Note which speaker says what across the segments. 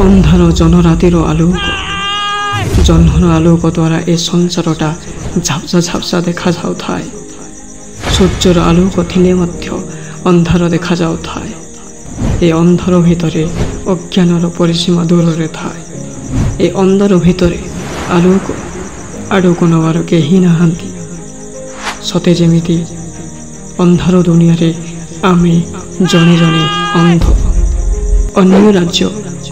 Speaker 1: ଅନ୍ଧାର ଜନରାତିର ଆଲୋକ ଜହ୍ନର ଆଲୋକ ଦ୍ୱାରା ଏ ସଂସାରଟା ଝାପ୍ସା ଝାପ୍ସା ଦେଖାଯାଉଥାଏ। ସୂର୍ଯ୍ୟର ଆଲୋକ ଥିଲେ ମଧ୍ୟ ଅନ୍ଧାର ଦେଖାଯାଉଥାଏ। ଏ ଅନ୍ଧାର ଭିତରେ ଅଜ୍ଞାନର ପରିସୀମା ଦୂରରେ ଥାଏ। ଏ ଅନ୍ଧାର ଭିତରେ ଆଲୋକ ଆଡ଼କୁ ନେବାର କେହି ନାହାନ୍ତି। ସତେ ଯେମିତି ଅନ୍ଧାର ଦୁନିଆରେ ଆମେ ଜଣେ ଜଣେ ଅନ୍ଧ। ଅନ୍ୟ ରାଜ୍ୟ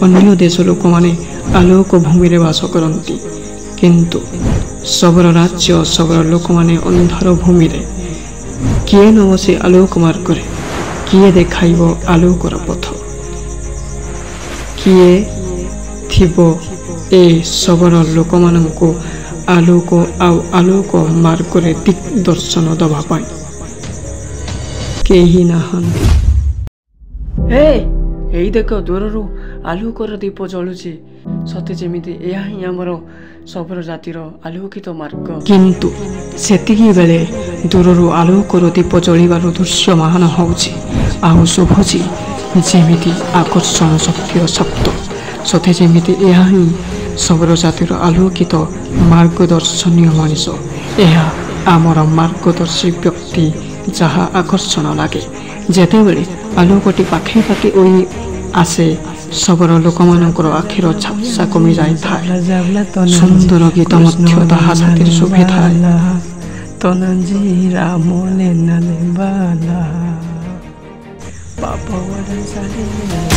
Speaker 1: ଅନ୍ୟ ଦେଶ ଲୋକମାନେ ଆଲୋକ ଭୂମିରେ ବାସ କରନ୍ତି, କିନ୍ତୁ ଶବର ରାଜ୍ୟ ଶବର ଲୋକମାନେ ଅନ୍ଧାର ଭୂମିରେ। କିଏ ନବ ସେ ଆଲୋକ ମାର୍ଗରେ? କିଏ ଦେଖାଇବ ଆଲୋକର ପଥ? କିଏ ଥିବ ଏ ଶବର ଲୋକମାନଙ୍କୁ ଆଲୋକ ଆଉ ଆଲୋକ ମାର୍ଗରେ ଦିଗ୍ଦର୍ଶନ ଦେବା ପାଇଁ? କେହି ନାହାନ୍ତି। ଏଇ ଦେଖ, ଦୂରରୁ ଆଲୋକର ଦୀପ ଜଳୁଛି। ସତେ ଯେମିତି ଏହା ହିଁ ଆମର ଶବର ଜାତିର ଆଲୋକିତ ମାର୍ଗ। କିନ୍ତୁ ସେତିକି ବେଳେ ଦୂରରୁ ଆଲୋକର ଦୀପ ଜଳିବାର ଦୃଶ୍ୟମାନ ହେଉଛି ଆଉ ଶୁଭୁଛି ଯେମିତି ଆକର୍ଷଣ ଶକ୍ତିର ଶବ୍ଦ। ସତେ ଯେମିତି ଏହା ହିଁ ଶବର ଜାତିର ଆଲୋକିତ ମାର୍ଗଦର୍ଶନୀୟ ମଣିଷ। ଏହା ଆମର ମାର୍ଗଦର୍ଶୀ ବ୍ୟକ୍ତି, ଯାହା ଆକର୍ଷଣ ଲାଗେ। ଯେତେବେଳେ ଆଲୋକଟି ପାଖେ ପାଖେ ହୋଇ ଆସେ, ଶବର ଲୋକମାନଙ୍କର ଆଖିର ଝାପ୍ସା କମି ଯାଇଥାଏ। ସୁନ୍ଦର ଗୀତ ମଧ୍ୟ ତାହା ସାଥିରେ ଶୁଭିଥାଏ।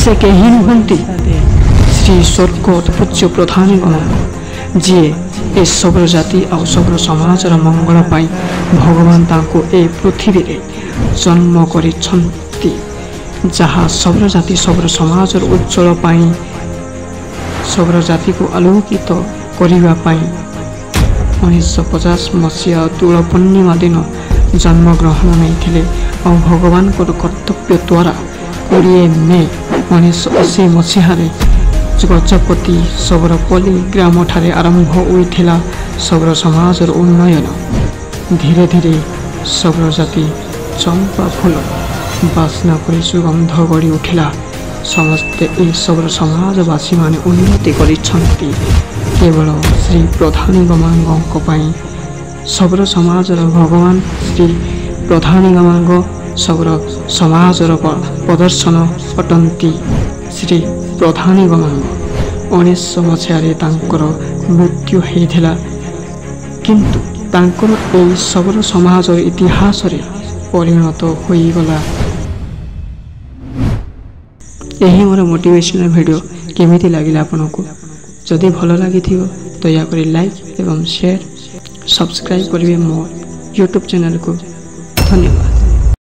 Speaker 1: ସେ କେହି ନୁହନ୍ତି, ଶ୍ରୀ ସ୍ୱର୍ଗତ ପୂଜ୍ୟ ପ୍ରଧାନଗଣ, ଯିଏ ଏ ଶବର ଜାତି ଆଉ ଶବର ସମାଜର ମଙ୍ଗଳ ପାଇଁ ଭଗବାନ ତାଙ୍କୁ ଏ ପୃଥିବୀରେ ଜନ୍ମ କରିଛନ୍ତି। ଯାହା ଶବର ଜାତି ଶବର ସମାଜର ଉଜ୍ଜଳ ପାଇଁ, ଶବର ଜାତିକୁ ଆଲୋକିତ କରିବା ପାଇଁ 1950 ମସିହା ଦୋଳ ପୂର୍ଣ୍ଣିମା ଦିନ ଜନ୍ମଗ୍ରହଣ ନେଇଥିଲେ ଆଉ ଭଗବାନଙ୍କର କର୍ତ୍ତବ୍ୟ ଦ୍ୱାରା 20 ମେ 1980 ମସିହାରେ ଗଜପତି ଶବରପଲ୍ଲୀ ଗ୍ରାମଠାରେ ଆରମ୍ଭ ହୋଇଥିଲା ଶବର ସମାଜର ଉନ୍ନୟନ। ଧୀରେ ଧୀରେ ଶବର ଜାତି ଚମ୍ପା ଫୁଲ ବାସ୍ନା ପରି ସୁଗନ୍ଧ ଗଢ଼ି ଉଠିଲା। ସମସ୍ତେ ଏ ଶବର ସମାଜବାସୀମାନେ ଉନ୍ନତି କରିଛନ୍ତି କେବଳ ଶ୍ରୀ ପ୍ରଧାନଗମାଙ୍କ ପାଇଁ। ଶବର ସମାଜର ଭଗବାନ ଶ୍ରୀ ପ୍ରଧାନଗମାଙ୍କ ଶବର ସମାଜର ପ୍ରଦର୍ଶନ ଅଟନ୍ତି। ଶ୍ରୀ ପ୍ରଧାନଗମାଙ୍କ 1900 ମସିହାରେ ତାଙ୍କର ମୃତ୍ୟୁ ହୋଇଥିଲା, କିନ୍ତୁ ତାଙ୍କର ଏହି ଶବର ସମାଜର ଇତିହାସରେ ପରିଣତ ହୋଇଗଲା। ଏହି ମୋର ମୋଟିଭେସନାଲ ଭିଡ଼ିଓ କେମିତି ଲାଗିଲା ଆପଣଙ୍କୁ? ଯଦି ଭଲ ଲାଗିଥିବ ଦୟାକରି ଲାଇକ୍ ଏବଂ ସେୟାର, ସବସ୍କ୍ରାଇବ୍ କରିବେ ମୋ ୟୁଟ୍ୟୁବ୍ ଚ୍ୟାନେଲକୁ। ଧନ୍ୟବାଦ।